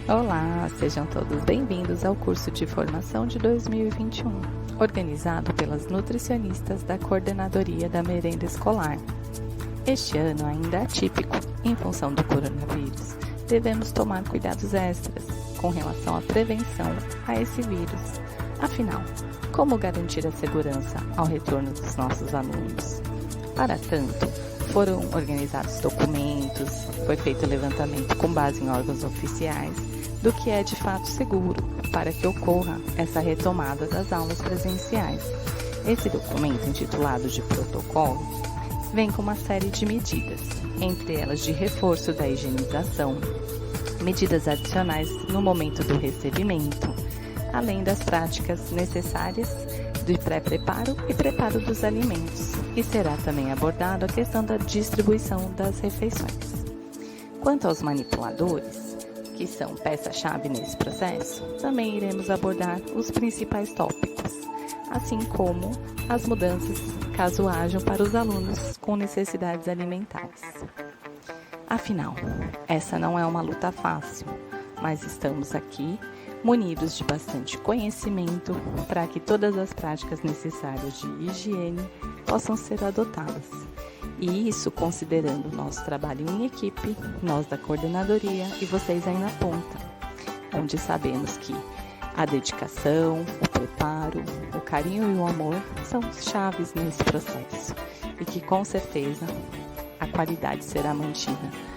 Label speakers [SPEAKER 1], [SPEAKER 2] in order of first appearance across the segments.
[SPEAKER 1] Olá, sejam todos bem-vindos ao curso de formação de 2021, organizado pelas nutricionistas da Coordenadoria da Merenda Escolar. Este ano ainda é atípico, em função do coronavírus. Devemos tomar cuidados extras com relação à prevenção a esse vírus. Afinal, como garantir a segurança ao retorno dos nossos alunos? Para tanto, foram organizados documentos, foi feito levantamento com base em órgãos oficiais do que é de fato seguro para que ocorra essa retomada das aulas presenciais. Esse documento, intitulado de protocolo, vem com uma série de medidas, entre elas de reforço da higienização, medidas adicionais no momento do recebimento, além das práticas necessárias de pré-preparo e preparo dos alimentos, e será também abordado a questão da distribuição das refeições. Quanto aos manipuladores, que são peça-chave nesse processo, também iremos abordar os principais tópicos, assim como as mudanças caso hajam para os alunos com necessidades alimentares. Afinal, essa não é uma luta fácil, mas estamos aqui munidos de bastante conhecimento para que todas as práticas necessárias de higiene possam ser adotadas. E isso considerando o nosso trabalho em equipe, nós da coordenadoria e vocês aí na ponta, onde sabemos que a dedicação, o preparo, o carinho e o amor são chaves nesse processo e que com certeza a qualidade será mantida.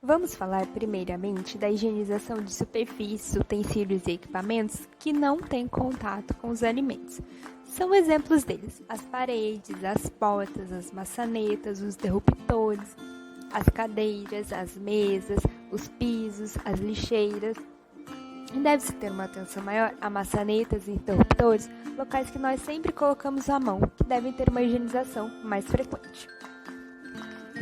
[SPEAKER 2] Vamos falar primeiramente da higienização de superfícies, utensílios e equipamentos que não têm contato com os alimentos. São exemplos deles: as paredes, as portas, as maçanetas, os interruptores, as cadeiras, as mesas, os pisos, as lixeiras. Deve-se ter uma atenção maior a maçanetas e interruptores, locais que nós sempre colocamos a mão, que devem ter uma higienização mais frequente.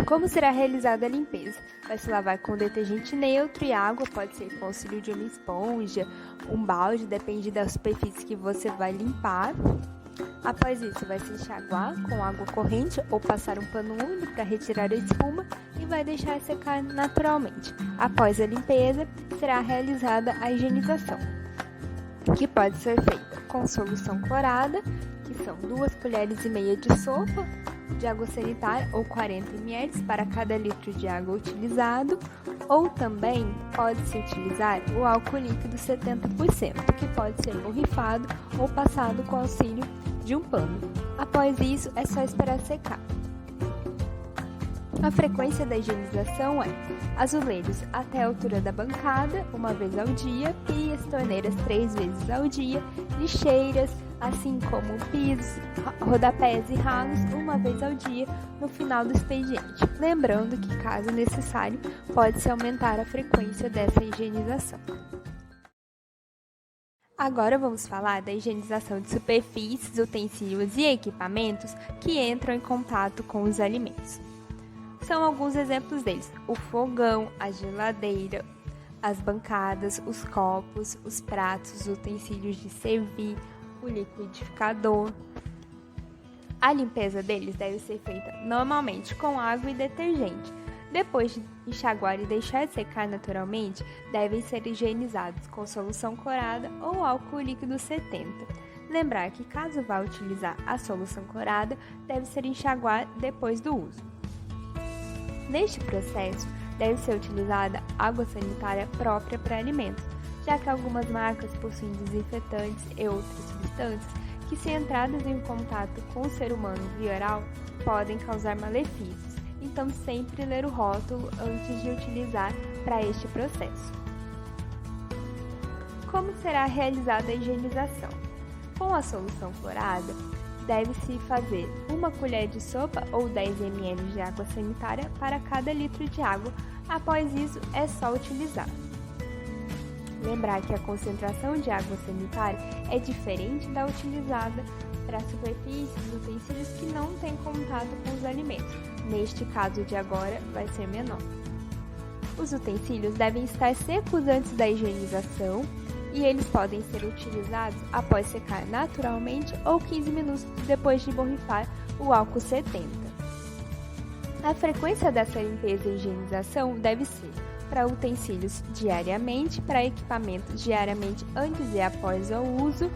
[SPEAKER 2] Como será realizada a limpeza? Vai se lavar com detergente neutro e água, pode ser com auxílio de uma esponja, um balde, depende da superfície que você vai limpar. Após isso, vai se enxaguar com água corrente ou passar um pano úmido para retirar a espuma e vai deixar secar naturalmente. Após a limpeza, será realizada a higienização, que pode ser feita com solução clorada, que são 2 colheres e meia de sopa de água sanitária ou 40 ml para cada litro de água utilizado, ou também pode-se utilizar o álcool líquido 70%, que pode ser borrifado ou passado com auxílio de um pano. Após isso, é só esperar secar. A frequência da higienização é azulejos até a altura da bancada, 1 vez ao dia, pias, torneiras 3 vezes ao dia, lixeiras, assim como pisos, rodapés e ralos, 1 vez ao dia no final do expediente. Lembrando que, caso necessário, pode-se aumentar a frequência dessa higienização. Agora vamos falar da higienização de superfícies, utensílios e equipamentos que entram em contato com os alimentos. São alguns exemplos deles: o fogão, a geladeira, as bancadas, os copos, os pratos, os utensílios de servir, o liquidificador. A limpeza deles deve ser feita normalmente com água e detergente. Depois de enxaguar e deixar secar naturalmente, devem ser higienizados com solução clorada ou álcool líquido 70. Lembrar que, caso vá utilizar a solução clorada, deve ser enxaguar depois do uso. Neste processo, deve ser utilizada água sanitária própria para alimentos, já que algumas marcas possuem desinfetantes e outras substâncias que, se entradas em contato com o ser humano via oral, podem causar malefícios. Então, sempre ler o rótulo antes de utilizar para este processo. Como será realizada a higienização? Com a solução clorada, deve-se fazer 1 colher de sopa ou 10 ml de água sanitária para cada litro de água. Após isso, é só utilizar. Lembrar que a concentração de água sanitária é diferente da utilizada para superfícies e utensílios que não têm contato com os alimentos. Neste caso de agora, vai ser menor. Os utensílios devem estar secos antes da higienização e eles podem ser utilizados após secar naturalmente ou 15 minutos depois de borrifar o álcool 70. A frequência dessa limpeza e higienização deve ser para utensílios diariamente, para equipamentos diariamente antes e após o uso,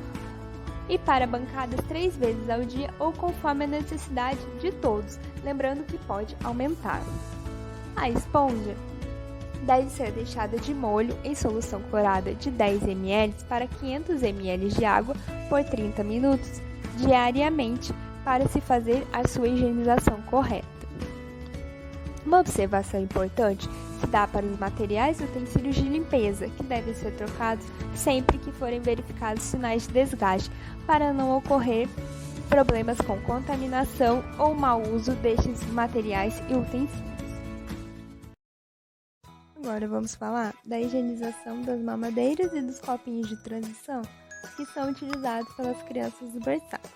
[SPEAKER 2] e para bancadas 3 vezes ao dia ou conforme a necessidade de todos, lembrando que pode aumentar. A esponja deve ser deixada de molho em solução clorada de 10 ml para 500 ml de água por 30 minutos diariamente para se fazer a sua higienização correta. Uma observação importante se dá para os materiais e utensílios de limpeza, que devem ser trocados sempre que forem verificados sinais de desgaste, para não ocorrer problemas com contaminação ou mau uso destes materiais e utensílios. Agora vamos falar da higienização das mamadeiras e dos copinhos de transição que são utilizados pelas crianças do berçário.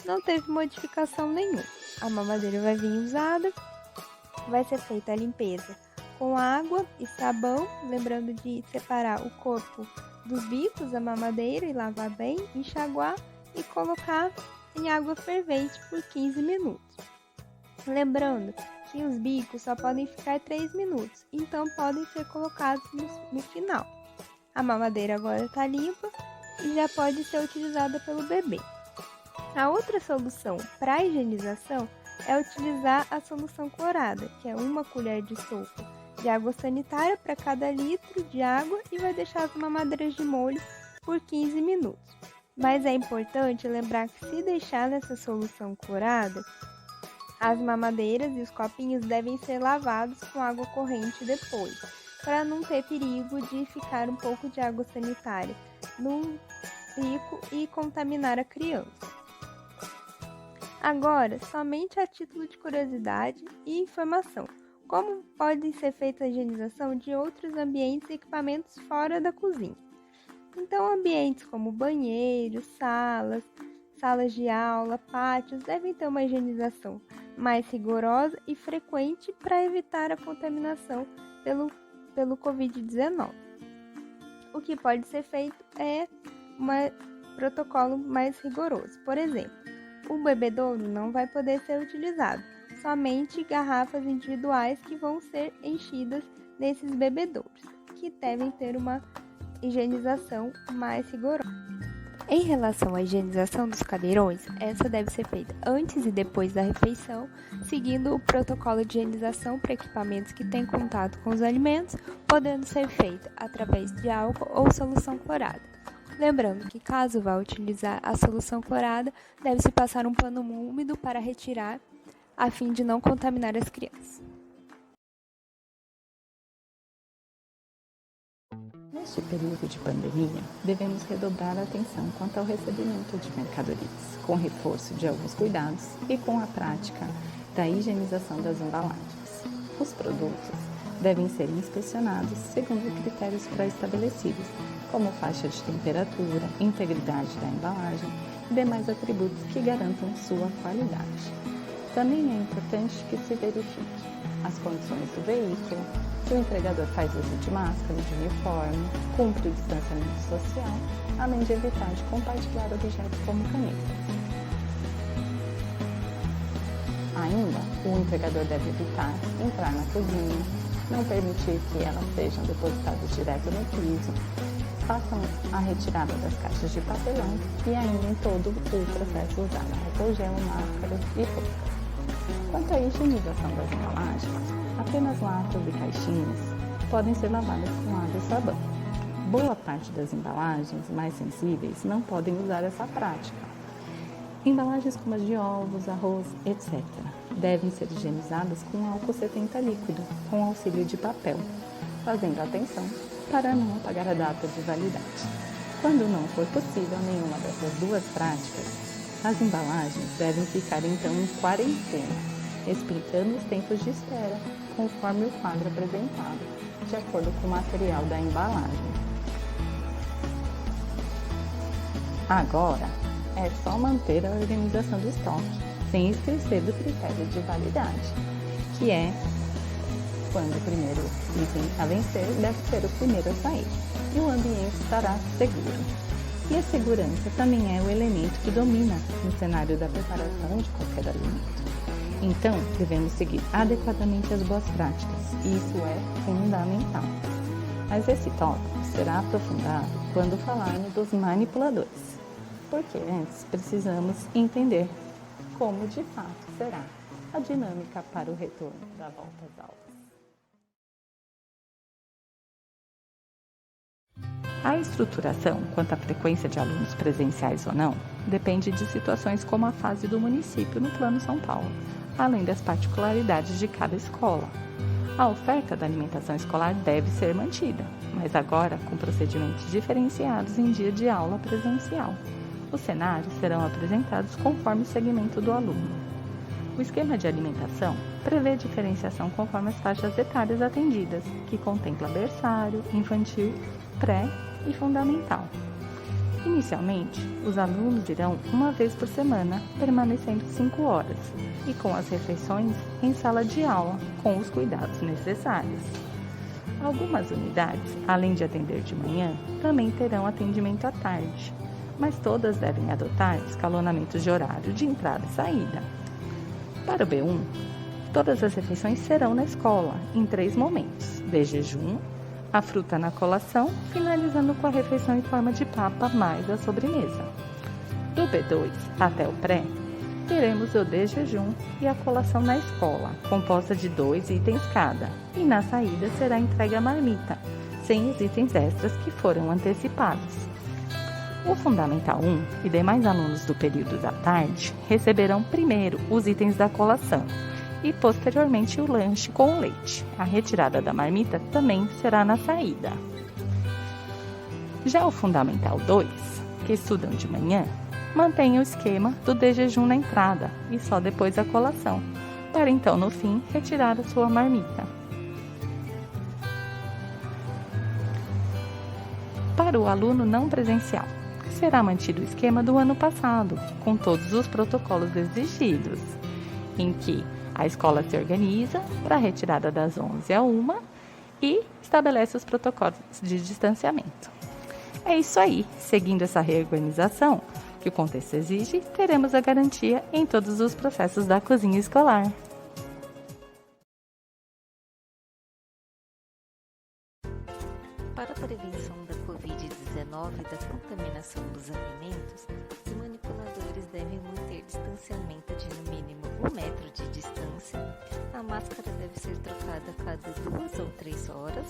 [SPEAKER 2] Não teve modificação nenhuma. A mamadeira vai vir usada, vai ser feita a limpeza com água e sabão, lembrando de separar o corpo dos bicos da mamadeira e lavar bem, enxaguar e colocar em água fervente por 15 minutos. Lembrando que os bicos só podem ficar 3 minutos, então podem ser colocados no final. A mamadeira agora está limpa e já pode ser utilizada pelo bebê. A outra solução para a higienização é utilizar a solução clorada, que é 1 colher de sopa de água sanitária para cada litro de água e vai deixar as mamadeiras de molho por 15 minutos. Mas é importante lembrar que se deixar nessa solução clorada, as mamadeiras e os copinhos devem ser lavados com água corrente depois, para não ter perigo de ficar um pouco de água sanitária no bico e contaminar a criança. Agora, somente a título de curiosidade e informação, como pode ser feita a higienização de outros ambientes e equipamentos fora da cozinha. Então, ambientes como banheiros, salas de aula, pátios, devem ter uma higienização mais rigorosa e frequente para evitar a contaminação pelo Covid-19. O que pode ser feito é um protocolo mais rigoroso. Por exemplo, o bebedouro não vai poder ser utilizado, somente garrafas individuais que vão ser enchidas nesses bebedouros, que devem ter uma higienização mais rigorosa. Em relação à higienização dos cadeirões, essa deve ser feita antes e depois da refeição, seguindo o protocolo de higienização para equipamentos que têm contato com os alimentos, podendo ser feita através de álcool ou solução clorada. Lembrando que, caso vá utilizar a solução clorada, deve-se passar um pano úmido para retirar, a fim de não contaminar as crianças.
[SPEAKER 1] Neste período de pandemia, devemos redobrar a atenção quanto ao recebimento de mercadorias, com reforço de alguns cuidados e com a prática da higienização das embalagens. Os produtos devem ser inspecionados segundo critérios pré-estabelecidos, como faixa de temperatura, integridade da embalagem e demais atributos que garantam sua qualidade. Também é importante que se verifique as condições do veículo, se o entregador faz uso de máscara, de uniforme, cumpre o distanciamento social, além de evitar de compartilhar objetos como canetas. Ainda, o entregador deve evitar entrar na cozinha, não permitir que elas sejam depositadas direto no piso, façam a retirada das caixas de papelão e ainda em todo o processo usar álcool gel, máscara e roupa. Quanto à higienização das embalagens, apenas latas e caixinhas podem ser lavadas com água e sabão. Boa parte das embalagens mais sensíveis não podem usar essa prática. Embalagens como as de ovos, arroz, etc. devem ser higienizadas com álcool 70 líquido, com auxílio de papel, fazendo atenção para não apagar a data de validade. Quando não for possível nenhuma dessas duas práticas, as embalagens devem ficar então em quarentena, respeitando os tempos de espera, conforme o quadro apresentado, de acordo com o material da embalagem. Agora, é só manter a organização do estoque, sem esquecer do critério de validade, que é quando o primeiro item a vencer deve ser o primeiro a sair, e o ambiente estará seguro. E a segurança também é o elemento que domina no cenário da preparação de qualquer alimento. Então, devemos seguir adequadamente as boas práticas. Isso é fundamental. Mas esse tópico será aprofundado quando falarmos dos manipuladores, porque antes precisamos entender como de fato será a dinâmica para o retorno da volta às aulas. A estruturação quanto à frequência de alunos presenciais ou não depende de situações como a fase do município no Plano São Paulo, além das particularidades de cada escola. A oferta da alimentação escolar deve ser mantida, mas agora com procedimentos diferenciados em dia de aula presencial. Os cenários serão apresentados conforme o segmento do aluno. O esquema de alimentação prevê diferenciação conforme as faixas etárias atendidas, que contempla berçário, infantil, pré e fundamental. Inicialmente, os alunos irão uma vez por semana, permanecendo 5 horas, e com as refeições em sala de aula, com os cuidados necessários. Algumas unidades, além de atender de manhã, também terão atendimento à tarde, mas todas devem adotar escalonamentos de horário de entrada e saída. Para o B1, todas as refeições serão na escola, em 3 momentos: de jejum, a fruta na colação, finalizando com a refeição em forma de papa mais a sobremesa. Do B2 até o pré, teremos o de jejum e a colação na escola, composta de 2 itens cada, e na saída será entregue a marmita, sem os itens extras que foram antecipados. O Fundamental 1 e demais alunos do período da tarde receberão primeiro os itens da colação e posteriormente o lanche com leite. A retirada da marmita também será na saída. Já o Fundamental 2, que estudam de manhã, mantém o esquema do de jejum na entrada e só depois a colação, para então no fim retirar a sua marmita. Para o aluno não presencial, será mantido o esquema do ano passado, com todos os protocolos exigidos, em que a escola se organiza para a retirada das 11 a 1 e estabelece os protocolos de distanciamento. É isso aí, seguindo essa reorganização que o contexto exige, teremos a garantia em todos os processos da cozinha escolar.
[SPEAKER 3] Para a prevenção da Covid-19 e da contaminação dos alimentos, os manipuladores devem manter distanciamento de no mínimo 1 metro de distância, a máscara deve ser trocada a cada 2 ou 3 horas,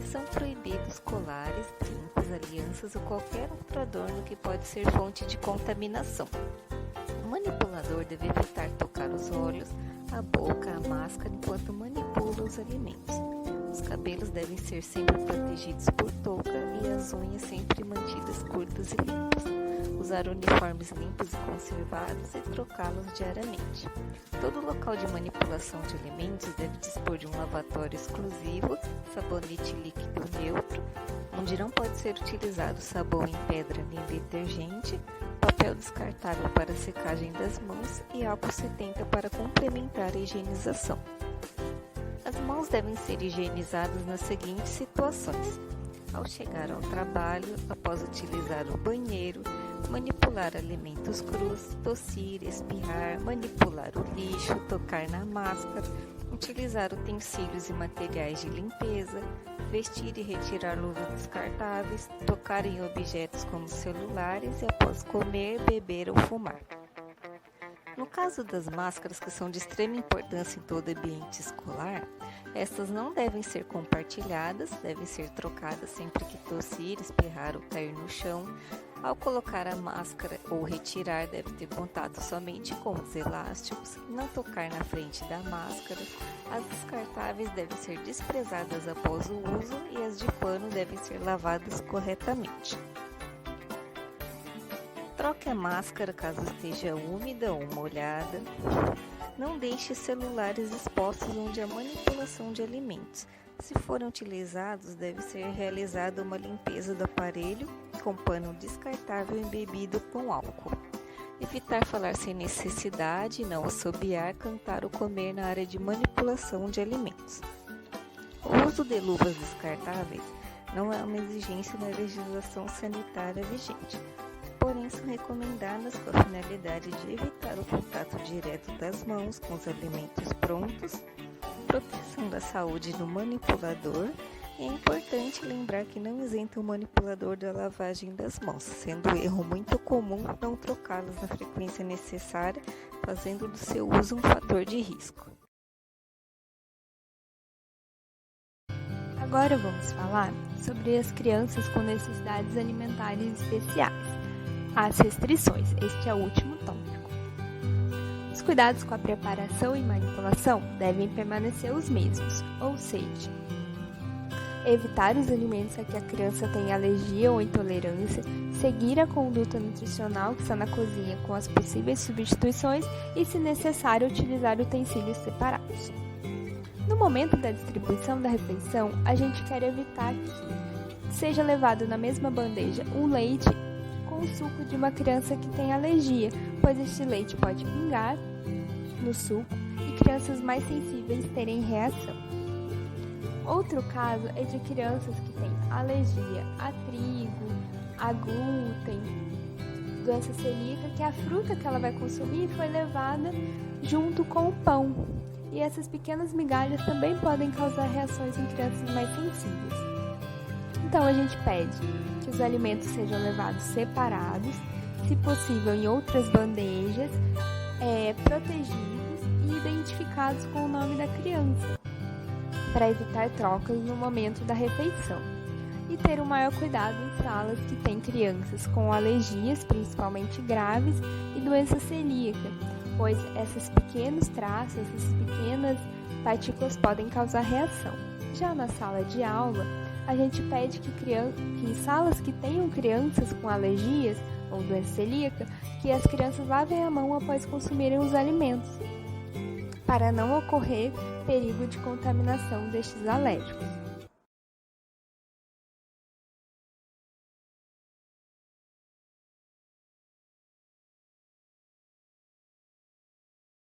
[SPEAKER 3] são proibidos colares, brincos, alianças ou qualquer outro adorno que pode ser fonte de contaminação. O manipulador deve evitar tocar os olhos, a boca, a máscara enquanto manipula os alimentos. Os cabelos devem ser sempre protegidos por touca e as unhas sempre mantidas curtas e limpas. Usar uniformes limpos e conservados e trocá-los diariamente. Todo local de manipulação de alimentos deve dispor de um lavatório exclusivo, sabonete líquido neutro, onde não pode ser utilizado sabão em pedra nem detergente, papel descartável para secagem das mãos e álcool 70 para complementar a higienização. As mãos devem ser higienizadas nas seguintes situações: ao chegar ao trabalho, após utilizar o banheiro, manipular alimentos crus, tossir, espirrar, manipular o lixo, tocar na máscara, utilizar utensílios e materiais de limpeza, vestir e retirar luvas descartáveis, tocar em objetos como celulares e após comer, beber ou fumar. No caso das máscaras, que são de extrema importância em todo ambiente escolar, estas não devem ser compartilhadas, devem ser trocadas sempre que tossir, espirrar ou cair no chão. Ao colocar a máscara ou retirar, deve ter contato somente com os elásticos, não tocar na frente da máscara. As descartáveis devem ser desprezadas após o uso e as de pano devem ser lavadas corretamente. Troque a máscara caso esteja úmida ou molhada. Não deixe celulares expostos onde há manipulação de alimentos. Se forem utilizados, deve ser realizada uma limpeza do aparelho com pano descartável embebido com álcool. Evitar falar sem necessidade, não assobiar, cantar ou comer na área de manipulação de alimentos. O uso de luvas descartáveis não é uma exigência na legislação sanitária vigente. porém são recomendadas com a finalidade de evitar o contato direto das mãos com os alimentos prontos, proteção da saúde do manipulador, e é importante lembrar que não isenta o manipulador da lavagem das mãos, sendo um erro muito comum não trocá-las na frequência necessária, fazendo do seu uso um fator de risco.
[SPEAKER 2] Agora vamos falar sobre as crianças com necessidades alimentares especiais. As restrições, este é o último tópico. Os cuidados com a preparação e manipulação devem permanecer os mesmos, ou seja, evitar os alimentos a que a criança tem alergia ou intolerância, seguir a conduta nutricional que está na cozinha com as possíveis substituições e, se necessário, utilizar utensílios separados. No momento da distribuição da refeição, a gente quer evitar que seja levado na mesma bandeja um leite com o suco de uma criança que tem alergia, pois este leite pode pingar no suco e crianças mais sensíveis terem reação. Outro caso é de crianças que têm alergia a trigo, a glúten, doença celíaca, que a fruta que ela vai consumir foi levada junto com o pão. E essas pequenas migalhas também podem causar reações em crianças mais sensíveis. Então a gente pede que os alimentos sejam levados separados, se possível em outras bandejas, protegidos e identificados com o nome da criança, para evitar trocas no momento da refeição. E ter o maior cuidado em salas que têm crianças com alergias, principalmente graves, e doença celíaca, pois esses pequenos traços, essas pequenas partículas podem causar reação. Já na sala de aula, a gente pede que salas que tenham crianças com alergias ou doença celíaca, que as crianças lavem a mão após consumirem os alimentos, para não ocorrer perigo de contaminação destes alérgicos.